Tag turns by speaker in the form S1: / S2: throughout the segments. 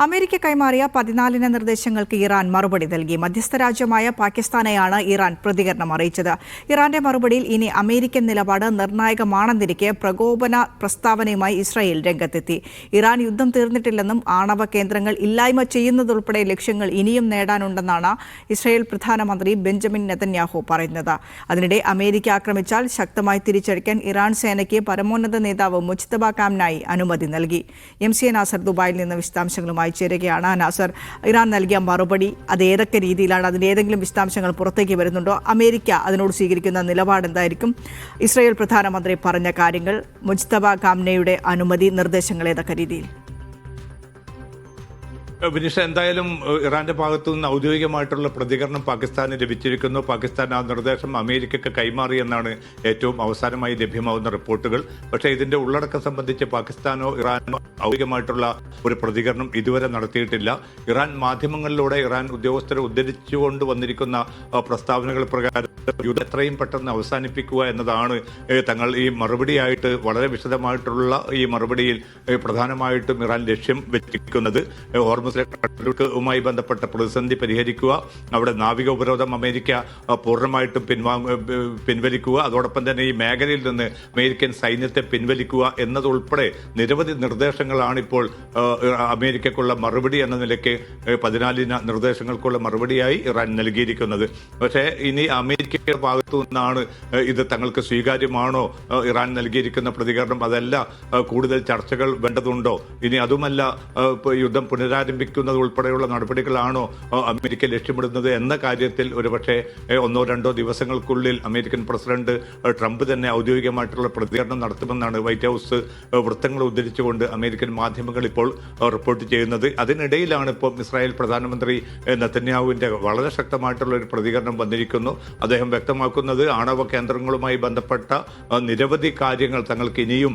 S1: America കൈമാറിയ 14 നിർദ്ദേശങ്ങൾക്ക് Iran മറുപടി നൽകി. മധ്യസ്ഥ രാജ്യമായ പാകിസ്ഥാനെയാണ് ഇറാൻ പ്രതികരണം അറിയിച്ചത്. ഇറാന്റെ മറുപടിയിൽ ഇനി അമേരിക്കൻ നിലപാട് നിർണായകമാണെന്നിരിക്കെ പ്രകോപന പ്രസ്താവനയുമായി ഇസ്രായേൽ രംഗത്തെത്തി. ഇറാൻ യുദ്ധം തീർന്നിട്ടില്ലെന്നും ആണവ കേന്ദ്രങ്ങൾ ഇല്ലായ്മ ചെയ്യുന്നതുൾപ്പെടെ ലക്ഷ്യങ്ങൾ ഇനിയും നേടാനുണ്ടെന്നാണ് ഇസ്രായേൽ പ്രധാനമന്ത്രി ബെഞ്ചമിൻ നെതന്യാഹു പറയുന്നത്. അതിനിടെ അമേരിക്ക ആക്രമിച്ചാൽ ശക്തമായി തിരിച്ചടിക്കാൻ ഇറാൻ സേനയ്ക്ക് പരമോന്നത നേതാവ് മുജ്തബ കാംനായി അനുമതി നൽകി. MC നാസർ ദുബായിൽ നിന്ന് വിശദാംശങ്ങളുമായി ചേരുകയാണ്. നാസർ, ഇറാൻ നൽകിയ മറുപടി അത് ഏതൊക്കെ രീതിയിലാണ്? അതിന്റെ ഏതെങ്കിലും വിശദാംശങ്ങൾ പുറത്തേക്ക് വരുന്നുണ്ടോ? അമേരിക്ക അതിനോട് സ്വീകരിക്കുന്ന നിലപാട് എന്തായിരിക്കും? ഇസ്രായേൽ പ്രധാനമന്ത്രി പറഞ്ഞ കാര്യങ്ങൾ, മുജ്തബ കാംനയുടെ അനുമതി, നിർദ്ദേശങ്ങൾ ഏതൊക്കെ രീതിയിൽ?
S2: വിനിഷ, എന്തായാലും ഇറാന്റെ ഭാഗത്തു നിന്ന് ഔദ്യോഗികമായിട്ടുള്ള പ്രതികരണം പാകിസ്ഥാന് ലഭിച്ചിരിക്കുന്നു. പാകിസ്ഥാൻ ആ നിർദ്ദേശം അമേരിക്കയ്ക്ക് കൈമാറി എന്നാണ് ഏറ്റവും അവസാനമായി ലഭ്യമാവുന്ന റിപ്പോർട്ടുകൾ. പക്ഷേ ഇതിന്റെ ഉള്ളടക്കം സംബന്ധിച്ച് പാകിസ്ഥാനോ ഇറാനോ ഔദ്യോഗികമായിട്ടുള്ള ഒരു പ്രതികരണം ഇതുവരെ നടത്തിയിട്ടില്ല. ഇറാൻ മാധ്യമങ്ങളിലൂടെ ഇറാൻ ഉദ്യോഗസ്ഥരെ ഉദ്ധരിച്ചുകൊണ്ട് വന്നിരിക്കുന്ന പ്രസ്താവനകൾ പ്രകാരം യുദ്ധം എത്രയും പെട്ടെന്ന് അവസാനിപ്പിക്കുക എന്നതാണ് തങ്ങൾ ഈ മറുപടിയായിട്ട്, വളരെ വിശദമായിട്ടുള്ള ഈ മറുപടിയിൽ പ്രധാനമായിട്ടും ഇറാൻ ലക്ഷ്യം വെച്ചിരിക്കുന്നത്. ഹോർമുസിലെ കടലുമായി ബന്ധപ്പെട്ട പ്രതിസന്ധി പരിഹരിക്കുക, അവിടെ നാവിക ഉപരോധം അമേരിക്ക പൂർണ്ണമായിട്ടും പിൻവലിക്കുക, അതോടൊപ്പം തന്നെ ഈ മേഖലയിൽ നിന്ന് അമേരിക്കൻ സൈന്യത്തെ പിൻവലിക്കുക എന്നതുൾപ്പെടെ നിരവധി നിർദ്ദേശങ്ങളാണ് ഇപ്പോൾ അമേരിക്കക്കുള്ള മറുപടി എന്ന നിലയ്ക്ക് 14 നിർദ്ദേശങ്ങൾക്കുള്ള മറുപടിയായി ഇറാൻ നൽകിയിരിക്കുന്നത്. പക്ഷേ ഇനി അമേരിക്കയുടെ ഭാഗത്തു നിന്നാണ് ഇത് തങ്ങൾക്ക് സ്വീകാര്യമാണോ ഇറാൻ നൽകിയിരിക്കുന്ന പ്രതികരണം, അതല്ല കൂടുതൽ ചർച്ചകൾ വേണ്ടതുണ്ടോ, ഇനി അതുമല്ല യുദ്ധം പുനരാരംഭിക്കുന്നത് ഉൾപ്പെടെയുള്ള നടപടികളാണോ അമേരിക്ക ലക്ഷ്യമിടുന്നത് എന്ന കാര്യത്തിൽ ഒരുപക്ഷെ 1-2 ദിവസങ്ങൾക്കുള്ളിൽ അമേരിക്കൻ പ്രസിഡന്റ് ട്രംപ് തന്നെ ഔദ്യോഗികമായിട്ടുള്ള പ്രതികരണം നടത്തുമെന്നാണ് വൈറ്റ് ഹൌസ് വൃത്തങ്ങൾ ഉദ്ധരിച്ചുകൊണ്ട് അമേരിക്കൻ മാധ്യമങ്ങൾ ഇപ്പോൾ റിപ്പോർട്ട് ചെയ്യുന്നത്. അതിനിടയിലാണ് ഇപ്പോൾ ഇസ്രായേൽ പ്രധാനമന്ത്രി നെതന്യാഹുവിന്റെ വളരെ ശക്തമായിട്ടുള്ള ഒരു പ്രതികരണം വന്നിരിക്കുന്നു. അദ്ദേഹം വ്യക്തമാക്കുന്നത് ആണവ കേന്ദ്രങ്ങളുമായി ബന്ധപ്പെട്ട നിരവധി കാര്യങ്ങൾ തങ്ങൾക്ക് ഇനിയും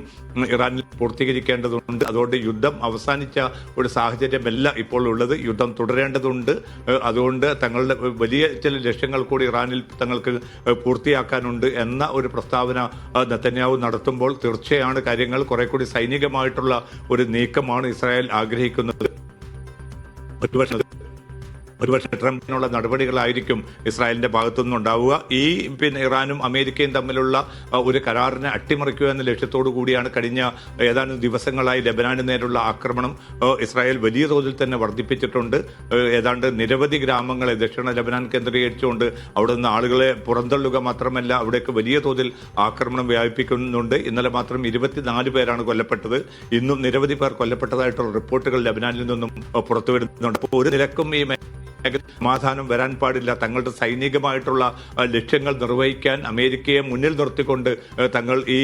S2: ഇറാനിൽ പൂർത്തീകരിക്കേണ്ടതുണ്ട്. അതുകൊണ്ട് യുദ്ധം അവസാനിച്ച ഒരു സാഹചര്യമല്ല ഇപ്പോൾ ഉള്ളത്, യുദ്ധം തുടരേണ്ടതുണ്ട്. അതുകൊണ്ട് തങ്ങളുടെ വലിയ ചില ലക്ഷ്യങ്ങൾ കൂടി ഇറാനിൽ തങ്ങൾക്ക് പൂർത്തിയാക്കാനുണ്ട് എന്ന ഒരു പ്രസ്താവന നെതന്യാഹു നടത്തുമ്പോൾ തീർച്ചയാണ് കാര്യങ്ങൾ കുറെ കൂടി സൈനികമായിട്ടുള്ള ഒരു നീക്കമാണ് ഇസ്രായേൽ ആഗ്രഹിക്കുന്നത്. ഒരുപക്ഷെ ട്രംപിനുള്ള നടപടികളായിരിക്കും ഇസ്രായേലിന്റെ ഭാഗത്തുനിന്നുണ്ടാവുക. ഈ ഇറാനും അമേരിക്കയും തമ്മിലുള്ള ഒരു കരാറിനെ അട്ടിമറിക്കുക എന്ന ലക്ഷ്യത്തോടു കൂടിയാണ് കഴിഞ്ഞ ഏതാനും ദിവസങ്ങളായി ലെബനാന് നേരെയുള്ള ആക്രമണം ഇസ്രായേൽ വലിയ തോതിൽ തന്നെ വർദ്ധിപ്പിച്ചിട്ടുണ്ട്. ഏതാണ്ട് നിരവധി ഗ്രാമങ്ങളെ ദക്ഷിണ ലെബനാൻ കേന്ദ്രീകരിച്ചുകൊണ്ട് അവിടെ നിന്ന് ആളുകളെ പുറന്തള്ളുക മാത്രമല്ല അവിടേക്ക് വലിയ തോതിൽ ആക്രമണം വ്യാപിപ്പിക്കുന്നുണ്ട്. ഇന്നലെ മാത്രം 24 പേരാണ് കൊല്ലപ്പെട്ടത്. ഇന്നും നിരവധി പേർ കൊല്ലപ്പെട്ടതായിട്ടുള്ള റിപ്പോർട്ടുകൾ ലെബനാനിൽ നിന്നും പുറത്തു വരുന്നുണ്ട്. അപ്പോൾ ഒരു നിലക്കും ഈ സമാധാനം വരാൻ പാടില്ല. തങ്ങളുടെ സൈനികമായിട്ടുള്ള ലക്ഷ്യങ്ങൾ നിർവഹിക്കാൻ അമേരിക്കയെ മുന്നിൽ നിർത്തിക്കൊണ്ട് തങ്ങൾ ഈ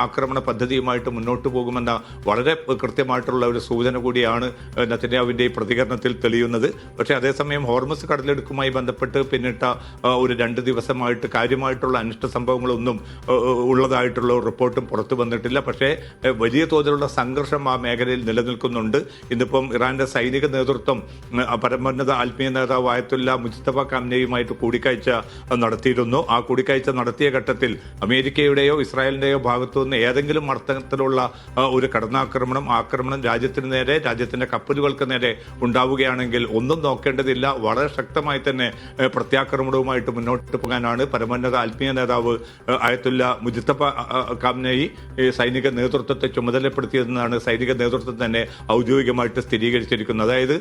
S2: ആക്രമണ പദ്ധതിയുമായിട്ട് മുന്നോട്ട് പോകുമെന്ന വളരെ കൃത്യമായിട്ടുള്ള ഒരു സൂചന കൂടിയാണ് നെതന്യാഹുവിന്റെ ഈ പ്രതികരണത്തിൽ തെളിയുന്നത്. പക്ഷേ അതേസമയം ഹോർമുസ് കടലെടുക്കുമായി ബന്ധപ്പെട്ട് പിന്നിട്ട ഒരു 2 ദിവസമായിട്ട് കാര്യമായിട്ടുള്ള അനിഷ്ട സംഭവങ്ങളൊന്നും ഉള്ളതായിട്ടുള്ള റിപ്പോർട്ടും പുറത്തു വന്നിട്ടില്ല. പക്ഷേ വലിയ തോതിലുള്ള സംഘർഷം ആ മേഖലയിൽ നിലനിൽക്കുന്നുണ്ട്. ഇന്നിപ്പം ഇറാന്റെ സൈനിക നേതൃത്വം പരമോന്നത ആത്മീയ നേതാവ് ആയത്തുല്ല മുജ്തബ കാംനയുമായിട്ട് കൂടിക്കാഴ്ച നടത്തിയിരുന്നു. ആ കൂടിക്കാഴ്ച നടത്തിയ ഘട്ടത്തിൽ അമേരിക്കയുടെയോ ഇസ്രായേലിന്റെയോ ഭാഗത്തുനിന്ന് ഏതെങ്കിലും അർത്ഥത്തിലുള്ള ഒരു ആക്രമണം രാജ്യത്തിന് നേരെ, രാജ്യത്തിന്റെ കപ്പലുകൾക്ക് നേരെ ഉണ്ടാവുകയാണെങ്കിൽ ഒന്നും നോക്കേണ്ടതില്ല, വളരെ ശക്തമായി തന്നെ പ്രത്യാക്രമണവുമായിട്ട് മുന്നോട്ട് പോകാനാണ് പരമോന്നത ആത്മീയ നേതാവ് ആയത്തുല്ല മുജ്തബ കാംനയി സൈനിക നേതൃത്വത്തെ ചുമതലപ്പെടുത്തിയതെന്നാണ് സൈനിക നേതൃത്വം തന്നെ ഔദ്യോഗികമായിട്ട് സ്ഥിരീകരിച്ചിരിക്കുന്നത്. അതായത്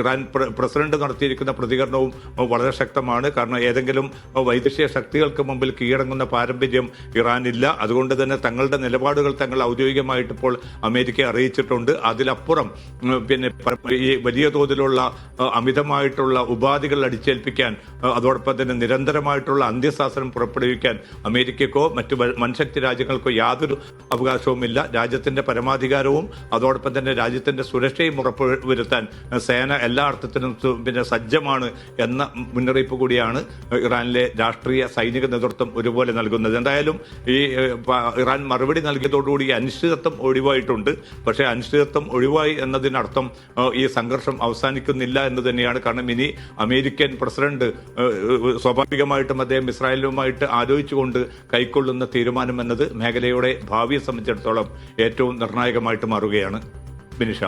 S2: ഇറാൻ പ്രസിഡന്റ് നടത്തിയിരിക്കുന്ന പ്രതികരണവും വളരെ ശക്തമാണ്. കാരണം ഏതെങ്കിലും വൈദേശിക ശക്തികൾക്ക് മുമ്പിൽ കീഴടങ്ങുന്ന പാരമ്പര്യം ഇറാനില്ല. അതുകൊണ്ട് തന്നെ തങ്ങളുടെ നിലപാടുകൾ തങ്ങൾ ഔദ്യോഗികമായിട്ട് ഇപ്പോൾ അമേരിക്കയെ അറിയിച്ചിട്ടുണ്ട്. അതിലപ്പുറം ഈ വലിയ തോതിലുള്ള അമിതമായിട്ടുള്ള ഉപാധികൾ അടിച്ചേൽപ്പിക്കാൻ, അതോടൊപ്പം തന്നെ നിരന്തരമായിട്ടുള്ള അന്ത്യശാസനം പുറപ്പെടുവിക്കാൻ അമേരിക്കക്കോ മറ്റു വൻശക്തി രാജ്യങ്ങൾക്കോ യാതൊരു അവകാശവുമില്ല. രാജ്യത്തിന്റെ പരമാധികാരവും അതോടൊപ്പം തന്നെ രാജ്യത്തിന്റെ സുരക്ഷയും ഉറപ്പുവരുത്താൻ സേന എല്ലാ അർത്ഥത്തിനും സജ്ജമാണ് എന്ന മുന്നറിയിപ്പ് കൂടിയാണ് ഇറാനിലെ രാഷ്ട്രീയ സൈനിക നേതൃത്വം ഒരുപോലെ നൽകുന്നത്. എന്തായാലും ഈ ഇറാൻ മറുപടി നൽകിയതോടുകൂടി അനിശ്ചിതത്വം ഒഴിവായിട്ടുണ്ട്. പക്ഷേ അനിശ്ചിതത്വം ഒഴിവായി എന്നതിനർത്ഥം ഈ സംഘർഷം അവസാനിക്കുന്നില്ല എന്ന് തന്നെയാണ്. കാരണം ഇനി അമേരിക്കൻ പ്രസിഡന്റ് സ്വാഭാവികമായിട്ടും അദ്ദേഹം ഇസ്രായേലുമായിട്ട് ആലോചിച്ചുകൊണ്ട് കൈക്കൊള്ളുന്ന തീരുമാനം എന്നത് മേഖലയുടെ ഭാവിയെ സംബന്ധിച്ചിടത്തോളം ഏറ്റവും നിർണായകമായിട്ട് മാറുകയാണ്. ബിനിഷ.